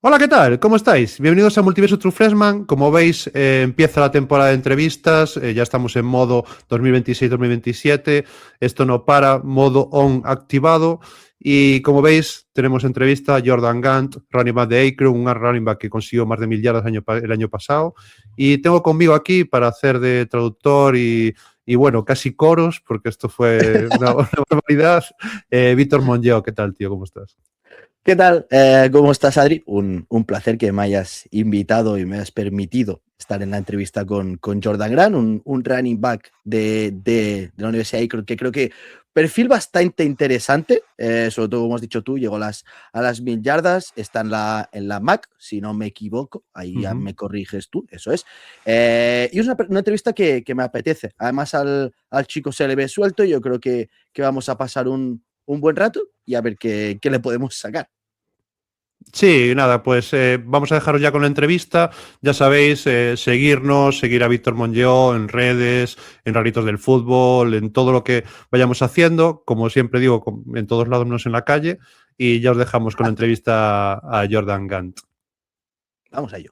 Hola, ¿qué tal? ¿Cómo estáis? Bienvenidos a Multiverso True Freshman. Como veis, empieza la temporada de entrevistas. Ya estamos en modo 2026-2027. Esto no para, modo on activado. Y como veis, tenemos entrevista a Jordan Gant, running back de Akron, un running back que consiguió más de 1.000 yardas el año pasado. Y tengo conmigo aquí para hacer de traductor y bueno, casi coros, porque esto fue una barbaridad. Víctor Monlló, ¿qué tal, tío? ¿Cómo estás? ¿Qué tal? ¿Cómo estás, Adri? Un placer que me hayas invitado y me hayas permitido estar en la entrevista con Jordan Grant, un running back de la Universidad de Akron, que creo que perfil bastante interesante, sobre todo, como has dicho tú, llegó a las 1.000 yardas, está en la MAC, si no me equivoco, ahí ya me corriges tú, eso es. Y es una entrevista que me apetece. Además, al chico se le ve suelto y yo creo que vamos a pasar un buen rato y a ver qué le podemos sacar. Sí, nada, pues vamos a dejaros ya con la entrevista. Ya sabéis, seguirnos, seguir a Víctor Monlló en redes, en Raritos del Fútbol, en todo lo que vayamos haciendo. Como siempre digo, en todos lados menos en la calle. Y ya os dejamos con la entrevista a Jordan Gant. Vamos a ello.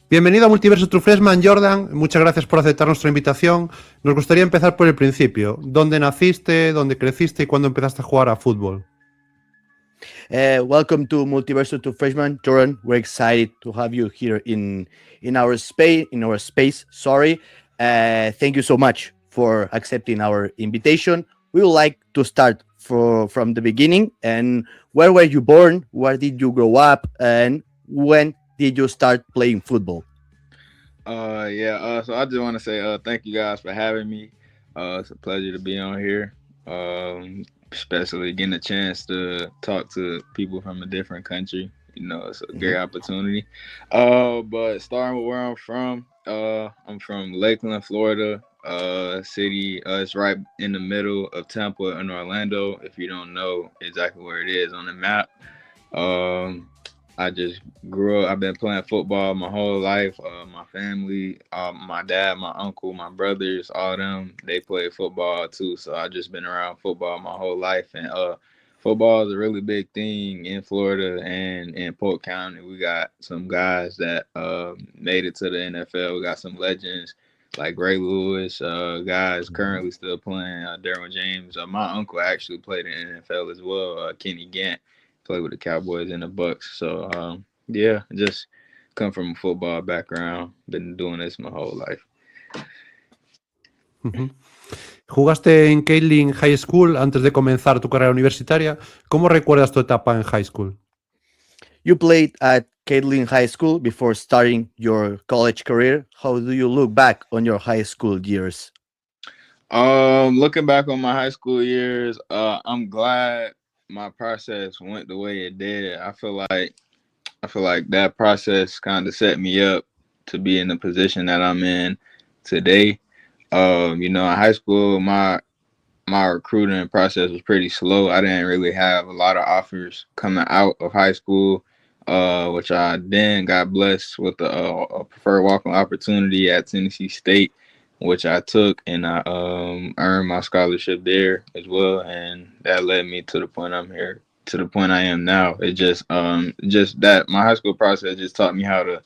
Bienvenido a Multiverso True Freshman, Jordan. Muchas gracias por aceptar nuestra invitación. Nos gustaría empezar por el principio. ¿Dónde naciste, dónde creciste y cuándo empezaste a jugar a fútbol? Welcome to Multiverso True Freshman, Jordan. We're excited to have you here in our space. Sorry. Thank you so much for accepting our invitation. We would like to start from the beginning. And where were you born? Where did you grow up? And when did you start playing football? So I just want to say thank you guys for having me. It's a pleasure to be on here. Especially getting a chance to talk to people from a different country. You know, it's a great opportunity. But starting with where I'm from Lakeland, Florida. City. It's right in the middle of Tampa and Orlando. If you don't know exactly where it is on the map. I just grew up. I've been playing football my whole life. My family, my dad, my uncle, my brothers, all them, they play football too. So I just been around football my whole life. And football is a really big thing in Florida and in Polk County. We got some guys that made it to the NFL. We got some legends like Ray Lewis, guys currently still playing. Derwin James. My uncle actually played in the NFL as well. Kenny Gant. Play with the Cowboys and the Bucks. So, just come from a football background. Been doing this my whole life. Jugaste en Catlin High School antes de comenzar tu carrera universitaria. ¿Cómo recuerdas tu etapa en high school? You played at Catlin High School before starting your college career. How do you look back on your high school years? Looking back on my high school years, I'm glad my process went the way it did. I feel like that process kind of set me up to be in the position that I'm in today. In high school, my recruiting process was pretty slow. I didn't really have a lot of offers coming out of high school, which I then got blessed with a preferred walk-on opportunity at Tennessee State, which I took, and I earned my scholarship there as well, and that led me to the point I'm here, to the point I am now. It just that my high school process just taught me how to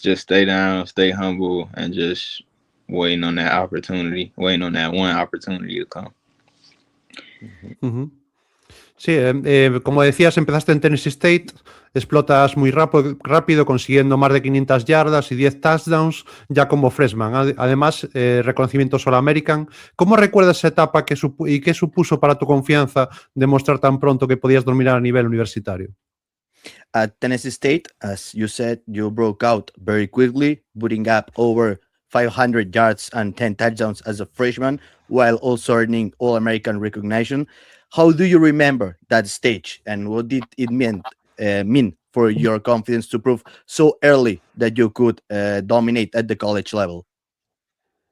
just stay down, stay humble, and just waiting on that one opportunity to come. Sí, como decías, empezaste en Tennessee State, explotas muy rápido, consiguiendo más de 500 yardas y 10 touchdowns ya como freshman. Además, reconocimiento All-American. ¿Cómo recuerdas esa etapa y qué supuso para tu confianza demostrar tan pronto que podías dominar a nivel universitario? At Tennessee State, as you said, you broke out very quickly, putting up over 500 yards and 10 touchdowns as a freshman, while also earning All-American recognition. How do you remember that stage, and what did it mean for your confidence to prove so early that you could dominate at the college level?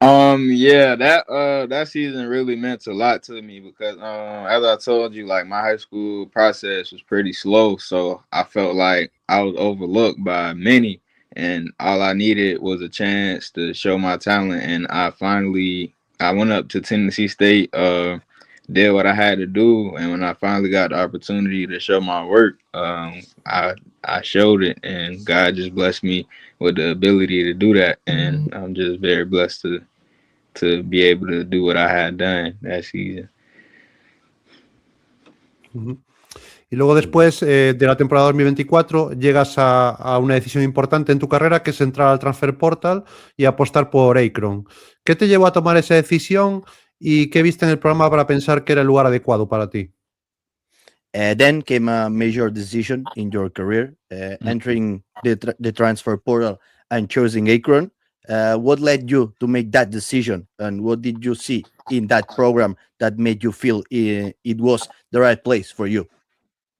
That season really meant a lot to me because as I told you, like my high school process was pretty slow, so I felt like I was overlooked by many, and all I needed was a chance to show my talent. And I went up to Tennessee State did what I had to do, and when I finally got the opportunity to show my work, I showed it, and God just blessed me with the ability to do that, and I'm just very blessed to be able to do what I had done that season. Y luego después de la temporada 2024 llegas a una decisión importante en tu carrera, que es entrar al Transfer Portal y apostar por Akron. ¿Qué te llevó a tomar esa decisión y qué viste en el programa para pensar que era el lugar adecuado para ti? Then came a major decision in your career, entering the transfer portal and choosing Akron. What led you to make that decision, and what did you see in that program that made you feel it was the right place for you?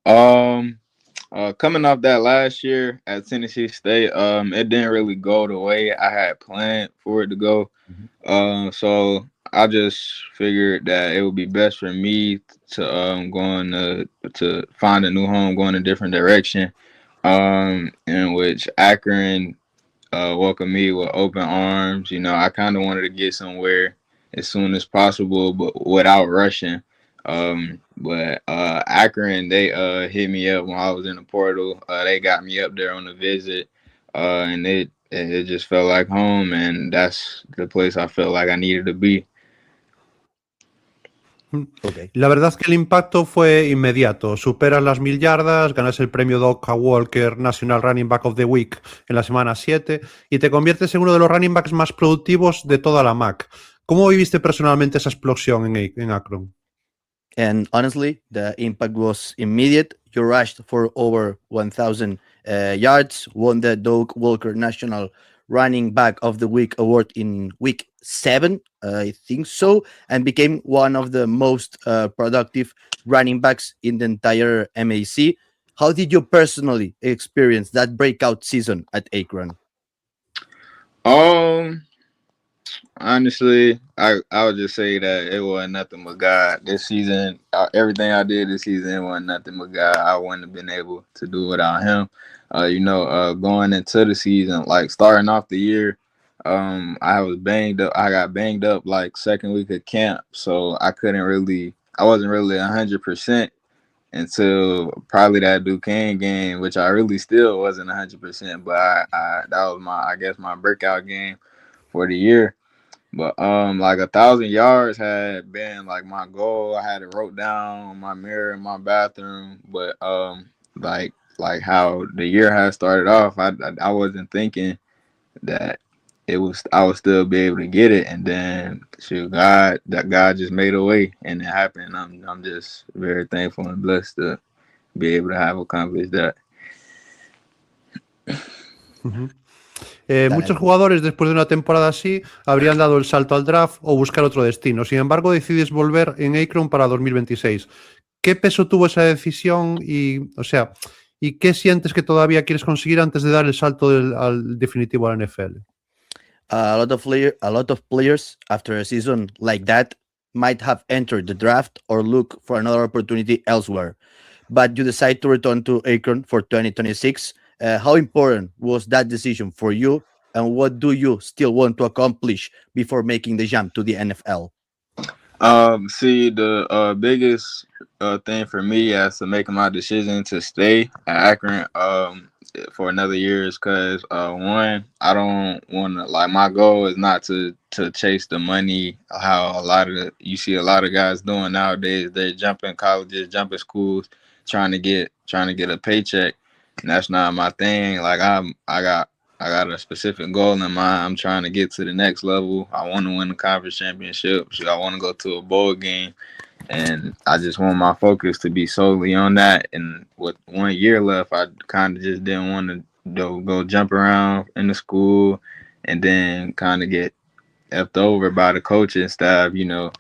Coming off that last year at Tennessee State, it didn't really go the way I had planned for it to go. So I just figured that it would be best for me to to find a new home, go in a different direction. In which Akron welcomed me with open arms. You know, I kind of wanted to get somewhere as soon as possible, but without rushing. But Akron, they hit me up when I was in the portal. They got me up there on a visit, and it just felt like home, and that's the place I felt like I needed to be. Okay. La verdad es que el impacto fue inmediato. Superas las 1000 yardas, ganas el premio Doc Walker National Running Back of the Week en la semana 7 y te conviertes en uno de los running backs más productivos de toda la MAC. ¿Cómo viviste personalmente esa explosión en Akron? And honestly, the impact was immediate. You rushed for over 1,000 yards, won the Doug Walker National Running Back of the Week award in week 7, I think so, and became one of the most productive running backs in the entire MAC. How did you personally experience that breakout season at Akron? Honestly, I would just say that it wasn't nothing but God. This season, everything I did this season, it wasn't nothing but God. I wouldn't have been able to do without Him. Going into the season, like starting off the year, I was banged up. I got banged up like second week of camp, so I wasn't really 100% until probably that Duquesne game, which I really still wasn't 100%. But that was my breakout game for the year. But like 1,000 yards had been like my goal. I had it wrote down on my mirror in my bathroom. But like how the year had started off, I wasn't thinking that I would still be able to get it. And then God just made a way, and it happened. I'm just very thankful and blessed to be able to have accomplished that. Muchos jugadores después de una temporada así habrían dado el salto al draft o buscar otro destino. Sin embargo, decides volver en Akron para 2026. ¿Qué peso tuvo esa decisión y qué sientes que todavía quieres conseguir antes de dar el salto al definitivo a la NFL? A lot of players after a season like that might have entered the draft or look for another opportunity elsewhere, but you decide to return to Akron for 2026. How important was that decision for you, and what do you still want to accomplish before making the jump to the NFL? The biggest thing for me as to making my decision to stay at Akron for another year is because one, I don't want to, like, my goal is not to chase the money. How you see a lot of guys doing nowadays. They're jumping colleges, jumping schools, trying to get a paycheck. And that's not my thing. Like I got a specific goal in mind. I'm trying to get to the next level. I want to win the conference championship. I want to go to a bowl game, and I just want my focus to be solely on that. And with 1 year left, I kind of just didn't want to go jump around in the school and then kind of get effed over by the coaching staff. Knowing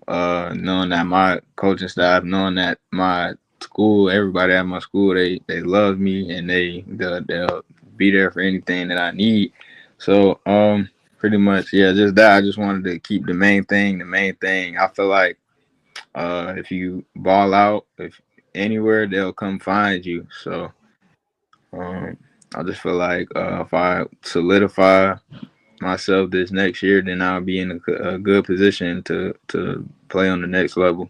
that my coaching staff, knowing that my school, everybody at my school, they love me, and they'll be there for anything that I need. So pretty much, yeah, just that. I just wanted to keep the main thing. I feel like if you ball out, if anywhere, they'll come find you. So I just feel like if I solidify myself this next year, then I'll be in a good position to play on the next level.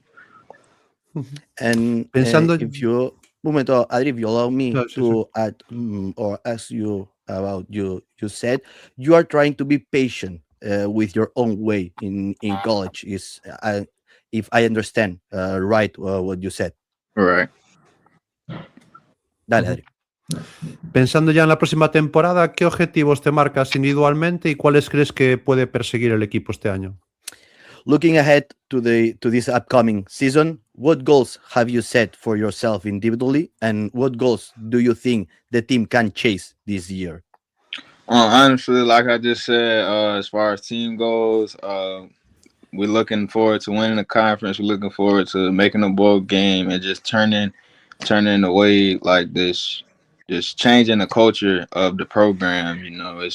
And Pensando, if you, un momento, Adri, if you allow me no, sí, sí. to add or ask you about you said you are trying to be patient with your own way in college. Is if I understand right what you said. Right. Dale, Ujú. Adri. Pensando ya en la próxima temporada, ¿qué objetivos te marcas individualmente y cuáles crees que puede perseguir el equipo este año? Looking ahead to this upcoming season, what goals have you set for yourself individually, and what goals do you think the team can chase this year? Honestly, like I just said, as far as team goes, we're looking forward to winning the conference. We're looking forward to making a bowl game and just turning away like this, just changing the culture of the program. You know, it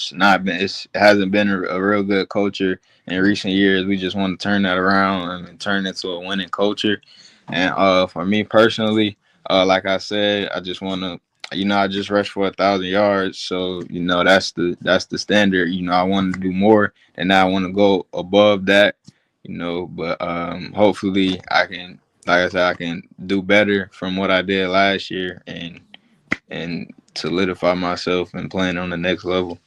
hasn't been a real good culture in recent years. We just want to turn that around and turn it into a winning culture. And for me personally, like I said, I just want to. I just rushed for 1,000 yards, so that's the standard. I want to do more, and I want to go above that. But hopefully I can, like I said, I can do better from what I did last year and solidify myself and playing on the next level.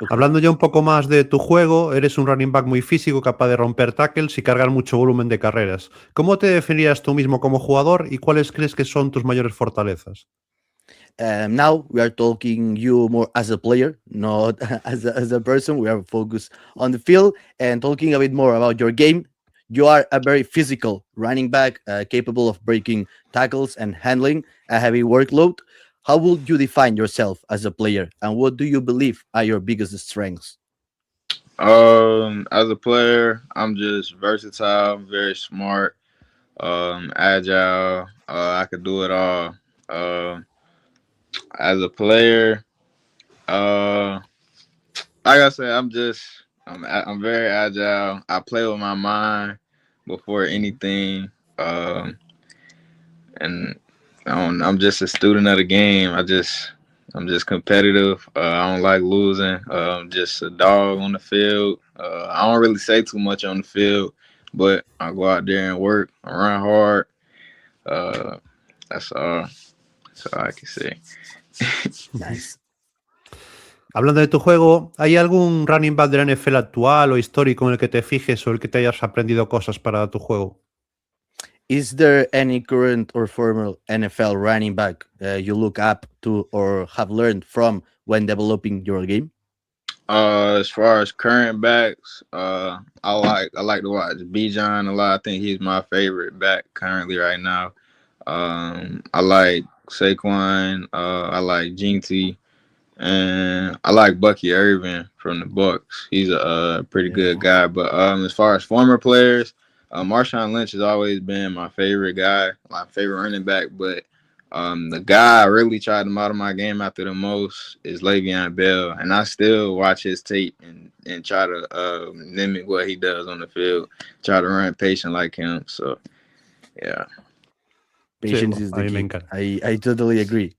Hablando ya un poco más de tu juego, eres un running back muy físico, capaz de romper tackles y cargar mucho volumen de carreras. ¿Cómo te definirías tú mismo como jugador y cuáles crees que son tus mayores fortalezas? Now we are talking you more as a player, not as a person. We are focused on the field and talking a bit more about your game. You are a very physical running back, capable of breaking tackles and handling a heavy workload. How would you define yourself as a player, and what do you believe are your biggest strengths? As a player, I'm just versatile, very smart, agile. I could do it all. As a player, uh, like I said, I'm very agile. I play with my mind before anything, and I'm just a student of the game. I'm just competitive. I don't like losing. I'm just a dog on the field. I don't really say too much on the field, but I go out there and work. I run hard. Uh, that's all. That's all I can say. Nice. Hablando de tu juego, ¿hay algún running back de la NFL actual o histórico en el que te fijes o el que te hayas aprendido cosas para tu juego? Is there any current or former NFL running back you look up to or have learned from when developing your game? As far as current backs, I like to watch Bijan a lot. I think he's my favorite back currently right now. I like Saquon. I like Jinty, and I like Bucky Irvin from the Bucks. He's a pretty good guy. But as far as former players, Marshawn Lynch has always been my favorite guy, my favorite running back. But the guy I really tried to model my game after the most is Le'Veon Bell, and I still watch his tape and try to mimic what he does on the field. Try to run patient like him. So, yeah. Patience Sí, is a the mí me key. encanta. I totally agree.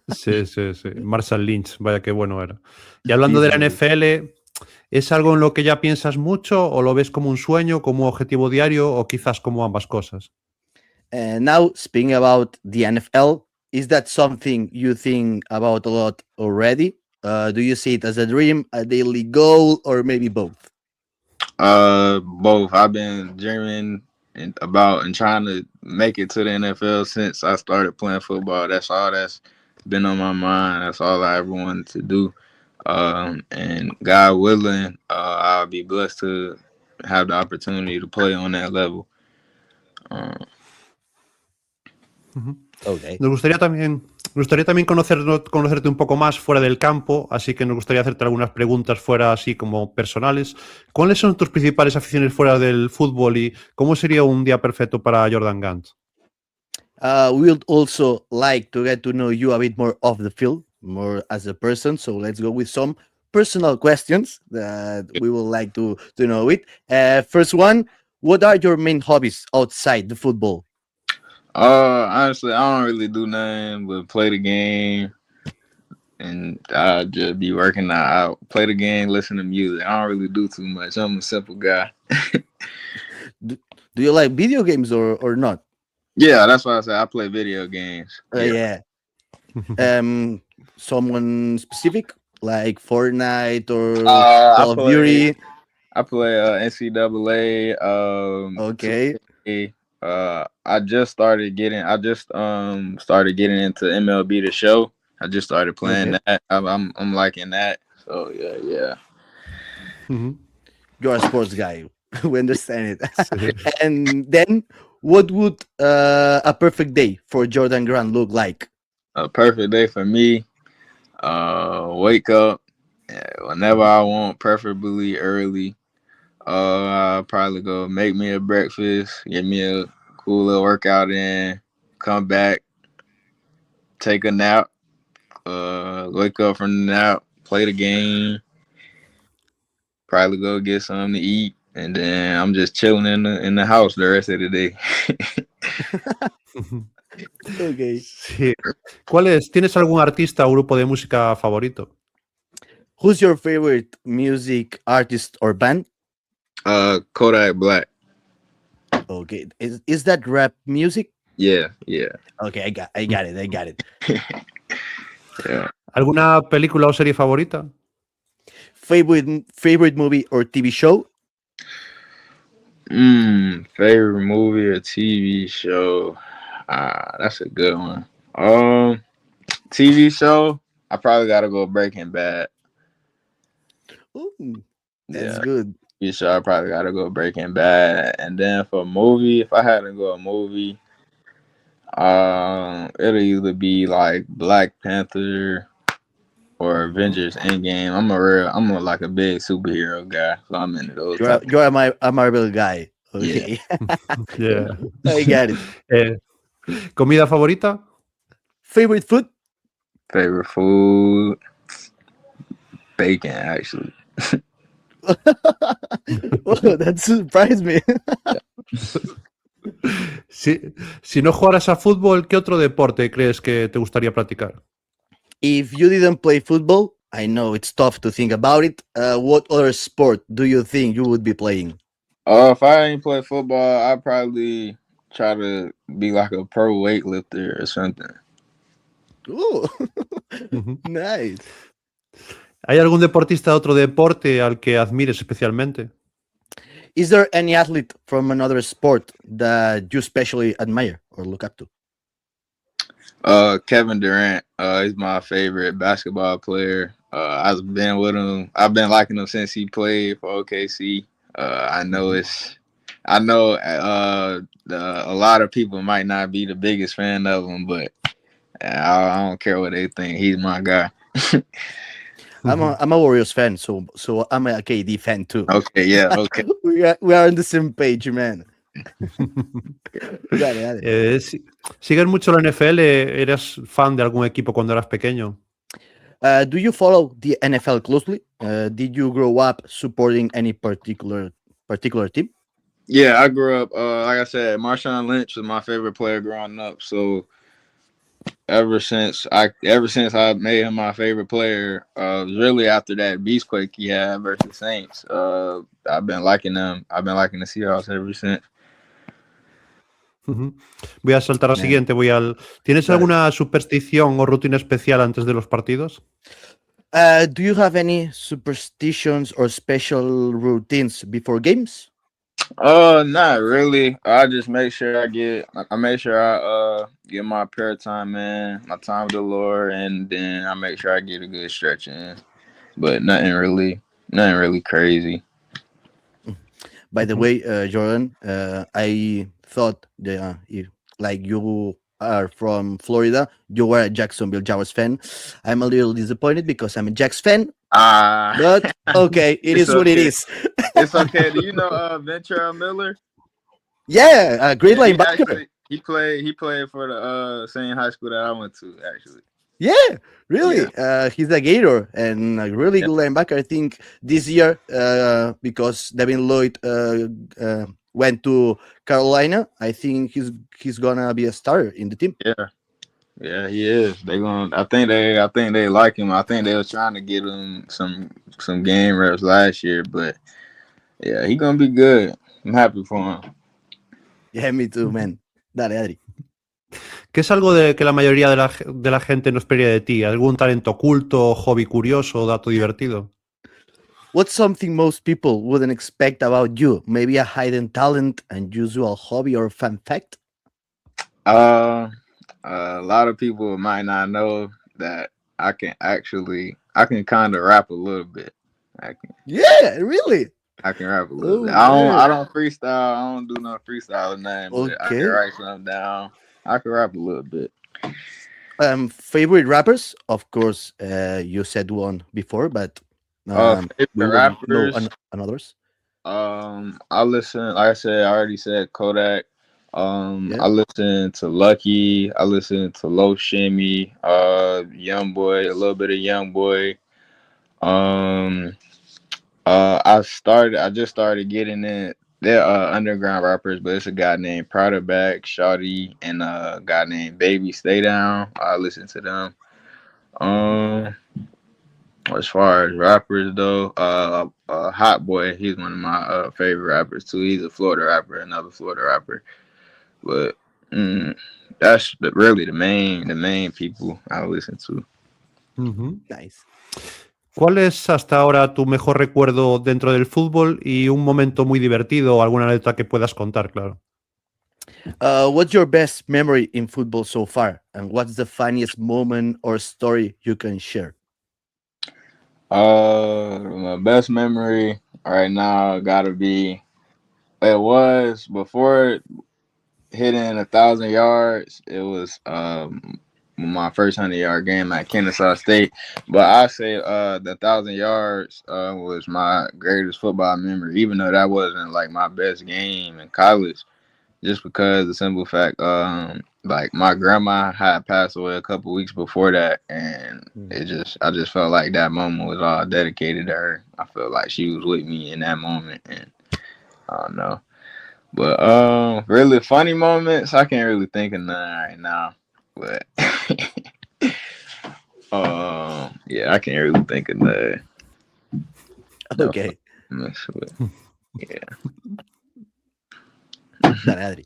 Sí, sí, sí. Marshall Lynch, vaya qué bueno era. Y hablando de la NFL, ¿es algo en lo que ya piensas mucho o lo ves como un sueño, como un objetivo diario o quizás como ambas cosas? Now, speaking about the NFL, is that something you think about a lot already? Do you see it as a dream, a daily goal, or maybe both? Both. I've been dreaming about and trying to make it to the NFL since I started playing football. That's all that's been on my mind. That's all I ever wanted to do. And God willing, I'll be blessed to have the opportunity to play on that level. Okay. Nos gustaría también conocerte un poco más fuera del campo, así que nos gustaría hacerte algunas preguntas fuera así como personales. ¿Cuáles son tus principales aficiones fuera del fútbol y cómo sería un día perfecto para Jordan Gant? We would also like to get to know you a bit more off the field, more as a person. So let's go with some personal questions that we would like to know it. First one, what are your main hobbies outside the football? Honestly, I don't really do nothing but play the game, and I just be working out. Play the game, listen to music. I don't really do too much. I'm a simple guy. Do Do you like video games or not? Yeah, that's why I say I play video games. Yeah. Someone specific like Fortnite or Call of Duty? I play NCAA. Okay. 2K. I just started getting into MLB The Show. I just started playing that. I'm liking that. So yeah. You're a sports guy. We understand it. And then, what would a perfect day for Jordan Grant look like? A perfect day for me. Wake up whenever I want, preferably early. I'll probably go make me a breakfast, get me a cool little workout in, come back, take a nap, wake up from the nap, play the game, probably go get something to eat, and then I'm just chilling in the house the rest of the day. Okay. Sí. ¿Tienes algún artista o grupo de música favorito? Who's your favorite music artist or band? Kodak Black. Okay. Is that rap music? Yeah. Okay, I got it. Yeah. ¿Alguna película o serie favorita? Favorite movie or TV show? Favorite movie or TV show? That's a good one. TV show, I probably gotta go Breaking Bad. Ooh, that's good. TV show, I probably gotta go Breaking Bad. And then for movie, if I had to go a movie, it'll either be like Black Panther or Avengers Endgame. I'm a big superhero guy, so I'm into those. You're a Marvel guy. Okay. Yeah. I got it. ¿Comida favorita? Favorite food? Favorite food? Bacon, actually. Oh, that surprised me. Si no jugaras a fútbol, ¿qué otro deporte crees que te gustaría practicar? If you didn't play football, I know it's tough to think about it. What other sport do you think you would be playing? If I ain't play football, I'd probably try to be like a pro weightlifter or something. Ooh, nice. ¿Hay algún deportista de otro deporte al que admires especialmente? Is there any athlete from another sport that you especially admire or look up to? Kevin Durant. He's my favorite basketball player. I've been with him. I've been liking him since he played for OKC. I know a lot of people might not be the biggest fan of him, but I don't care what they think. He's my guy. I'm a Warriors fan, so I'm a KD fan too. Okay, yeah, okay. we are on the same page, man. Dale. ¿Sigues mucho la NFL? ¿Eras fan de algún equipo cuando eras pequeño? Do you follow the NFL closely? Did you grow up supporting any particular team? Yeah, I grew up, like I said, Marshawn Lynch was my favorite player growing up. So ever since I made him my favorite player, really after that Beastquake he had versus Saints, I've been liking them. I've been liking the Seahawks ever since. Voy a saltar a la siguiente. ¿Tienes alguna superstición o rutina especial antes de los partidos? Do you have any superstitions or special routines before games? Not really. I just make sure I get my prayer time in, my time with the Lord, and then I make sure I get a good stretch in. But nothing really crazy. By the way, Jordan, I thought that if like you are from Florida, you were a Jacksonville Jaguars fan. I'm a little disappointed because I'm a Jags fan. But okay, it is what it is. It's okay. Do you know Ventura Miller? Yeah, a great linebacker. He played for the same high school that I went to, actually. Yeah, really. Yeah. He's a Gator and a really good linebacker. I think this year, because Devin Lloyd went to Carolina, I think he's gonna be a starter in the team. Yeah, he is. I think they like him. I think they were trying to get him some game reps last year, but yeah, he's gonna be good. I'm happy for him. Yeah, me too, man. Dale, Adri. ¿Qué es algo de que la mayoría de la gente no esperaría de ti? ¿Algún talento oculto, hobby curioso, dato divertido? What's something most people wouldn't expect about you? Maybe a hidden talent, unusual hobby, or fun fact? A lot of people might not know that I can kind of rap a little bit. Yeah, really? I can rap a little bit. Oh, I man. don't freestyle. I don't do no freestyle or nothing, but I can Okay. write something down. I can rap a little bit. Favorite rappers? Of course, you said one before, but Favorite we want to know rappers. others. I listen. Like I said, I already said Kodak. Yeah. I listen to Lucky. I listen to Low Shimmy. Young Boy. A little bit of Young Boy. Um. I just started getting in. They're underground rappers, but it's a guy named Powderback, Shawty, and a guy named Baby Stay Down. I listen to them. Um, as far as rappers though, Hot Boy, he's one of my favorite rappers too. He's a Florida rapper, another Florida rapper. But that's really the main people I listen to. Nice. ¿Cuál es hasta ahora tu mejor recuerdo dentro del fútbol y un momento muy divertido o alguna anécdota que puedas contar, claro? What's your best memory in football so far? And what's the funniest moment or story you can share? My best memory right now gotta be it was before hitting 1,000 yards. It was my first 100-yard game at Kennesaw State. But I say the 1,000 yards was my greatest football memory, even though that wasn't like my best game in college. Just because the simple fact, like my grandma had passed away a couple weeks before that, and I just felt like that moment was all dedicated to her. I felt like she was with me in that moment, and I don't know. But really funny moments, I can't really think of none right now. But yeah, I can't really think of none. Okay. Yeah. Dale, Adri.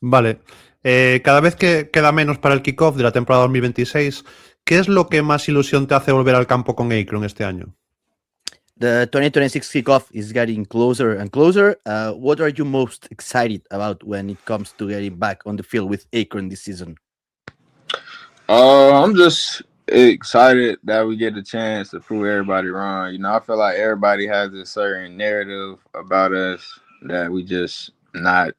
Vale. Cada vez que queda menos para el kickoff de la temporada 2026, ¿qué es lo que más ilusión te hace volver al campo con Akron este año? The 2026 kickoff is getting closer and closer. What are you most excited about when it comes to getting back on the field with Akron this season? I'm just excited that we get the chance to prove everybody wrong. You know, I feel like everybody has a certain narrative about us that we just not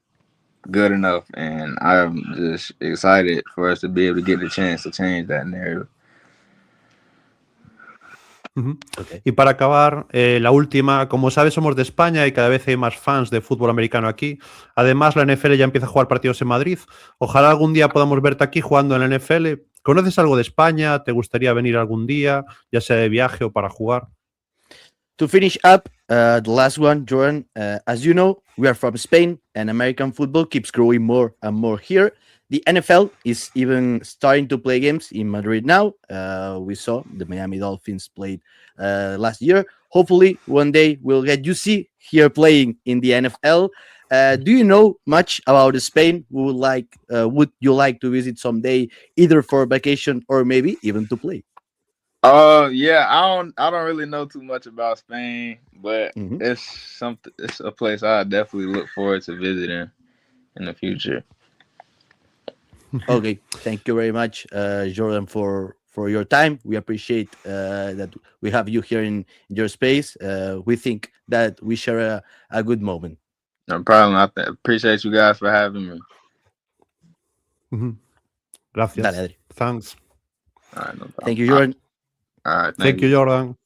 good enough, and I'm just excited for us to be able to get the chance to change that narrative. Okay. Y para acabar, la última, como sabes, somos de España y cada vez hay más fans de fútbol americano aquí. Además, la NFL ya empieza a jugar partidos en Madrid. Ojalá algún día podamos verte aquí jugando en la NFL. ¿Conoces algo de España? ¿Te gustaría venir algún día, ya sea de viaje o para jugar? To finish up, the last one, Jordan, as you know, we are from Spain and American football keeps growing more and more here. The NFL is even starting to play games in Madrid now. We saw the Miami Dolphins played last year. Hopefully, one day we'll get UC here playing in the NFL. Do you know much about Spain? Would you like to visit someday, either for vacation or maybe even to play? Yeah, I don't really know too much about Spain, but it's a place I definitely look forward to visiting in the future. Okay, thank you very much, Jordan, for your time. We appreciate that we have you here in your space. We think that we share a good moment. No problem. I appreciate you guys for having me. Gracias. Dale, Adri. Thanks. All right, no problem. Thank you, Jordan. All right, Thank you, Jordan.